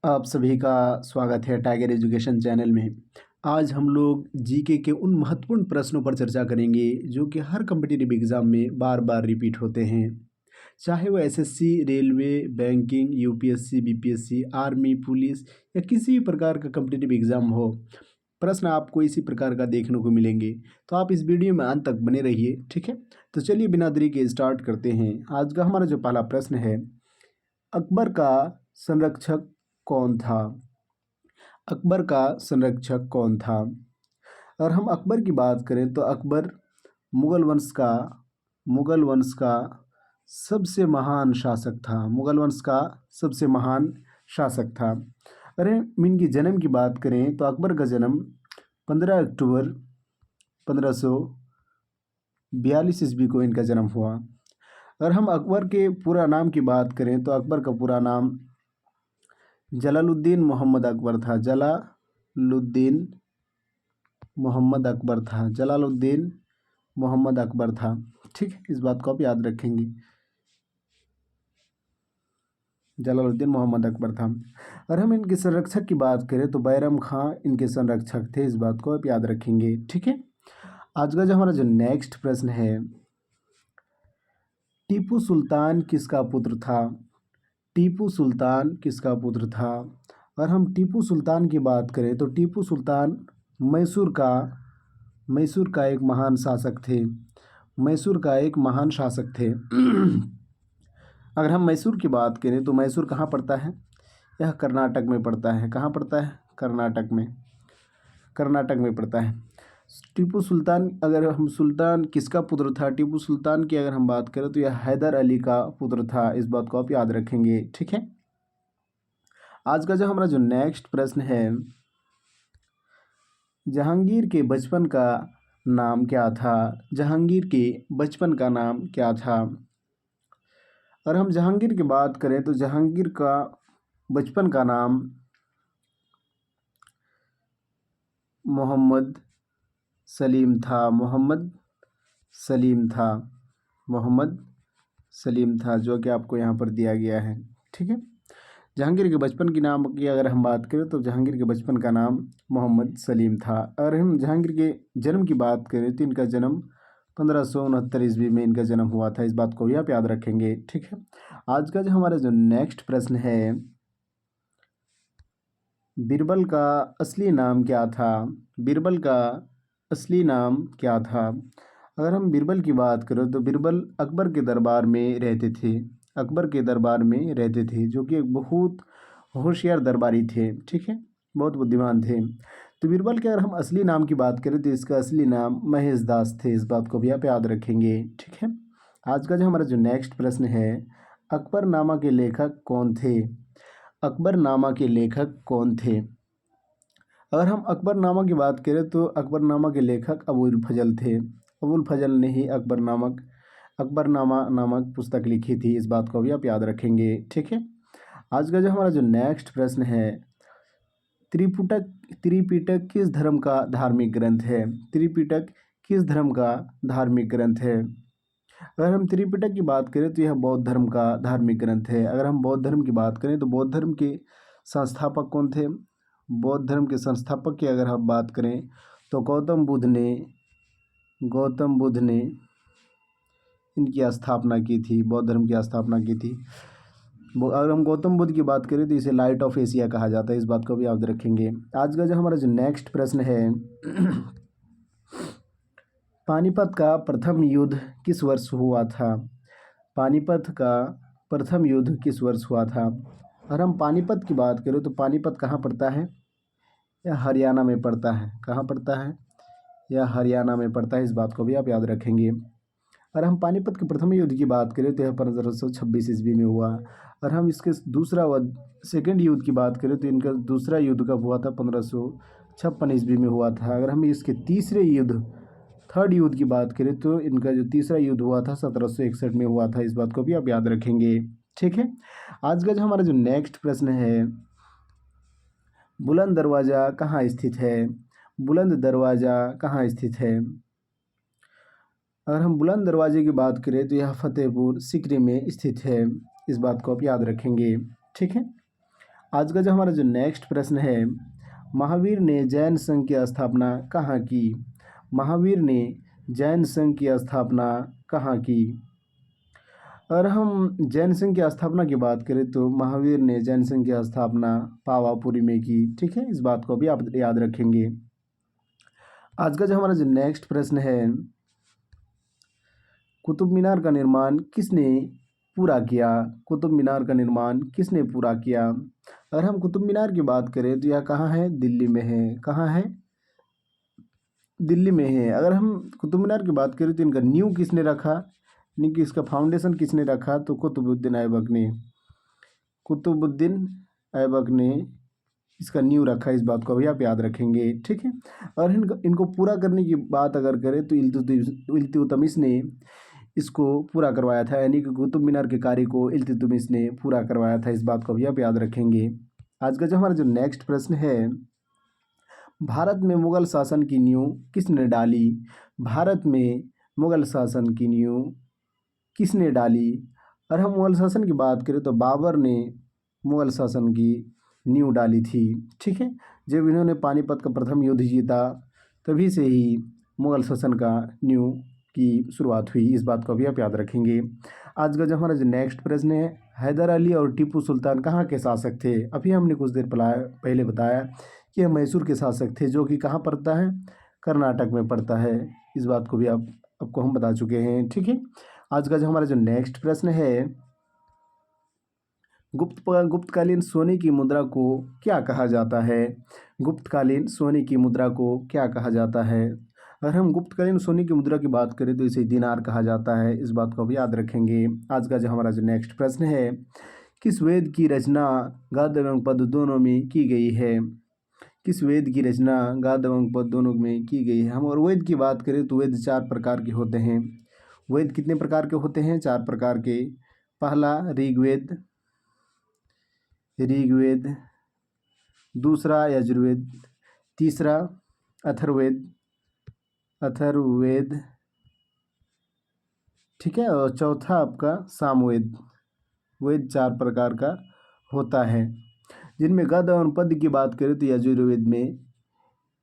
आप सभी का स्वागत है टाइगर एजुकेशन चैनल में। आज हम लोग जीके के उन महत्वपूर्ण प्रश्नों पर चर्चा करेंगे जो कि हर कॉम्पिटिटिव एग्ज़ाम में बार बार रिपीट होते हैं। चाहे वो SSC, railway, banking, UPSC, BPSC, army, police या किसी भी प्रकार का कॉम्पिटिटिव एग्ज़ाम हो, प्रश्न आपको इसी प्रकार का देखने को मिलेंगे। तो आप इस वीडियो में अंत तक बने रहिए, ठीक है। तो चलिए बिना देरी के स्टार्ट करते हैं। आज का हमारा जो पहला प्रश्न है, अकबर का संरक्षक कौन था? अकबर का संरक्षक कौन था? अगर हम अकबर की बात करें तो अकबर मुगल वंश का सबसे महान शासक था। मुगल वंश का सबसे महान शासक था। अरे इनकी जन्म की बात करें तो अकबर का जन्म 15 अक्टूबर 1542 ईस्वी को इनका जन्म हुआ। अगर हम अकबर के पूरा नाम की बात करें तो अकबर का पूरा नाम जलालुद्दीन मोहम्मद अकबर था। जलालुद्दीन मोहम्मद अकबर था। जलालुद्दीन मोहम्मद अकबर था। ठीक है, इस बात को आप याद रखेंगे। जलालुद्दीन मोहम्मद अकबर था। और हम इनके संरक्षक की बात करें तो बैरम खां इनके संरक्षक थे। इस बात को आप याद रखेंगे। ठीक है, आज का जो हमारा जो नेक्स्ट प्रश्न है, टीपू सुल्तान किसका पुत्र था? टीपू सुल्तान किसका पुत्र था? और हम टीपू सुल्तान की बात करें तो टीपू सुल्तान मैसूर का एक महान शासक थे। मैसूर का एक महान शासक थे। अगर हम मैसूर की बात करें तो मैसूर कहाँ पड़ता है? यह कर्नाटक में पड़ता है। कहाँ पड़ता है? कर्नाटक में पड़ता है। टीपू सुल्तान, अगर हम सुल्तान किसका पुत्र था, टीपू सुल्तान की अगर हम बात करें तो यह हैदर अली का पुत्र था। इस बात को आप याद रखेंगे। ठीक है, आज का जो हमारा जो नेक्स्ट प्रश्न है, जहांगीर के बचपन का नाम क्या था? जहांगीर के बचपन का नाम क्या था? और हम जहांगीर की बात करें तो जहांगीर का बचपन का नाम मोहम्मद सलीम था। मोहम्मद सलीम था, जो कि आपको यहाँ पर दिया गया है। ठीक है, जहांगीर के बचपन की नाम की अगर हम बात करें तो जहांगीर के बचपन का नाम मोहम्मद सलीम था। और हम जहांगीर के जन्म की बात करें तो इनका जन्म 1569 ईस्वी में इनका जन्म हुआ था। इस बात को भी आप याद रखेंगे। ठीक है, आज का जो हमारा जो नेक्स्ट प्रश्न है, बीरबल का असली नाम क्या था? बीरबल का असली नाम क्या था? अगर हम बीरबल की बात करें तो बीरबल अकबर के दरबार में रहते थे। जो कि एक बहुत होशियार दरबारी थे। ठीक है, बहुत बुद्धिमान थे। तो बीरबल के अगर हम असली नाम की बात करें तो इसका असली नाम महेश दास थे। इस बात को भी आप याद रखेंगे। ठीक है, आज का जो हमारा जो नेक्स्ट प्रश्न है, अकबरनामा के लेखक कौन थे? अकबरनामा के लेखक कौन थे? अगर हम अकबरनामा की बात करें तो अकबरनामा के लेखक अबुल फजल थे। अबुल फजल ने ही अकबरनामा नामक पुस्तक लिखी थी। इस बात को भी आप याद रखेंगे। ठीक है, आज का जो हमारा जो नेक्स्ट प्रश्न है, त्रिपिटक किस धर्म का धार्मिक ग्रंथ है? त्रिपिटक किस धर्म का धार्मिक ग्रंथ है? अगर हम त्रिपिटक की बात करें तो यह बौद्ध धर्म का धार्मिक ग्रंथ है। अगर हम बौद्ध धर्म की बात करें तो बौद्ध धर्म के संस्थापक कौन थे? बौद्ध धर्म के संस्थापक की अगर हम बात करें तो गौतम बुद्ध ने इनकी स्थापना की थी। बौद्ध धर्म की स्थापना की थी। अगर हम गौतम बुद्ध की बात करें तो इसे लाइट ऑफ एशिया कहा जाता है। इस बात को भी याद रखेंगे। आज का जो हमारा जो नेक्स्ट प्रश्न है, पानीपत का प्रथम युद्ध किस वर्ष हुआ था? पानीपत का प्रथम युद्ध किस वर्ष हुआ था? अगर हम पानीपत की बात करें तो पानीपत कहाँ पड़ता है? यह हरियाणा में पड़ता है। कहाँ पड़ता है? यह हरियाणा में पड़ता है। इस बात को भी आप याद रखेंगे। अगर हम पानीपत के प्रथम युद्ध की बात करें तो यह 1526 ईस्वी में हुआ। और हम इसके सेकेंड युद्ध की बात करें तो इनका दूसरा युद्ध कब हुआ था? 1556 ईस्वी में हुआ था। अगर हम इसके थर्ड युद्ध की बात करें तो इनका जो तीसरा युद्ध हुआ था 1761 में हुआ था। इस बात को भी आप याद रखेंगे। ठीक है, आज का जो हमारा जो नेक्स्ट प्रश्न है, बुलंद दरवाज़ा कहाँ स्थित है? बुलंद दरवाज़ा कहाँ स्थित है? अगर हम बुलंद दरवाजे की बात करें तो यह फतेहपुर सीकरी में स्थित है। इस बात को आप याद रखेंगे। ठीक है, आज का जो हमारा जो नेक्स्ट प्रश्न है, महावीर ने जैन संघ की स्थापना कहाँ की? महावीर ने जैन संघ की स्थापना कहाँ की? अगर हम जैन संघ की स्थापना की बात करें तो महावीर ने जैन संघ की स्थापना पावापुरी में की। ठीक है, इस बात को भी आप याद रखेंगे। आज का जो हमारा जो नेक्स्ट प्रश्न है, कुतुब मीनार का निर्माण किसने पूरा किया? कुतुब मीनार का निर्माण किसने पूरा किया? अगर हम कुतुब मीनार की बात करें तो यह कहाँ है? दिल्ली में है। कहाँ है? दिल्ली में है। अगर हम कुतुब मीनार की बात करें तो इनका नींव किसने रखा, यानी कि इसका फाउंडेशन किसने रखा? तो कुतुबुद्दीन ऐबक ने। कुतुबुद्दीन ऐबक ने इसका नींव रखा। इस बात को भी आप याद रखेंगे। ठीक है, और इनको पूरा करने की बात अगर करें तो इल्तुतमिश ने इसको पूरा करवाया था, यानी कि कुतुब मीनार के कार्य को इल्तुतमिश ने पूरा करवाया था। इस बात को भी आप याद रखेंगे। आज का जो हमारा जो नेक्स्ट प्रश्न है, भारत में मुगल शासन की नींव किसने डाली? भारत में मुगल शासन की नींव किसने डाली? और हम मुगल शासन की बात करें तो बाबर ने मुगल शासन की नींव डाली थी। ठीक है, जब इन्होंने पानीपत का प्रथम युद्ध जीता तभी से ही मुगल शासन का नींव की शुरुआत हुई। इस बात को भी आप याद रखेंगे। आज का जो हमारा जो नेक्स्ट प्रश्न है, हैदर अली और टीपू सुल्तान कहाँ के शासक थे? अभी हमने कुछ देर पहले बताया कि यह मैसूर के शासक थे, जो कि कहाँ पड़ता है? कर्नाटक में पड़ता है। इस बात को भी आपको हम बता चुके हैं। ठीक है, आज का जो हमारा जो नेक्स्ट प्रश्न है, गुप्तकालीन सोने की मुद्रा को क्या कहा जाता है? गुप्तकालीन सोने की मुद्रा को क्या कहा जाता है? अगर हम गुप्तकालीन सोने की मुद्रा की बात करें तो इसे दिनार कहा जाता है। इस बात को भी याद रखेंगे। आज का जो हमारा जो नेक्स्ट प्रश्न है, किस वेद की रचना गद्य एवं पद्य दोनों में की गई है? किस वेद की रचना गद्य एवं पद्य दोनों में की गई है? हम और वेद की बात करें तो वेद 4 प्रकार के होते हैं। वेद कितने प्रकार के होते हैं? 4 प्रकार के। पहला ऋग्वेद, दूसरा यजुर्वेद, तीसरा अथर्ववेद, ठीक है, और चौथा आपका सामवेद। वेद 4 प्रकार का होता है, जिनमें गद्य और पद्य की बात करें तो यजुर्वेद में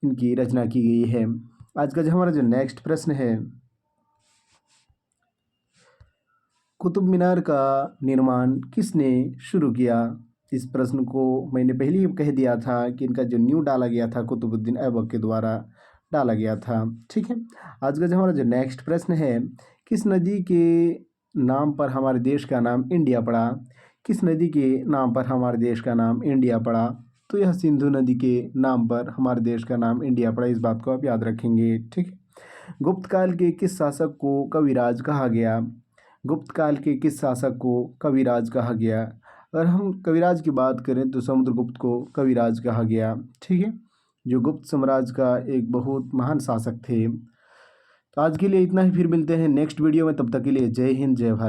इनकी रचना की गई है। आज का जो हमारा जो नेक्स्ट प्रश्न है, कुतुब मीनार का निर्माण किसने शुरू किया? इस प्रश्न को मैंने पहले ही कह दिया था कि इनका जो नींव डाला गया था कुतुबुद्दीन ऐबक के द्वारा डाला गया था। ठीक है, आज का जो हमारा जो नेक्स्ट प्रश्न है, किस नदी के नाम पर हमारे देश का नाम इंडिया पड़ा? किस नदी के नाम पर हमारे देश का नाम इंडिया पड़ा? तो यह सिंधु नदी के नाम पर हमारे देश का नाम इंडिया पड़ा। इस बात को आप याद रखेंगे। ठीक है, गुप्त काल के किस शासक को कविराज कहा गया? गुप्त काल के किस शासक को कविराज कहा गया? अगर हम कविराज की बात करें तो समुद्रगुप्त को कविराज कहा गया। ठीक है, जो गुप्त साम्राज्य का एक बहुत महान शासक थे। तो आज के लिए इतना ही, फिर मिलते हैं नेक्स्ट वीडियो में। तब तक के लिए जय हिंद, जय भारत।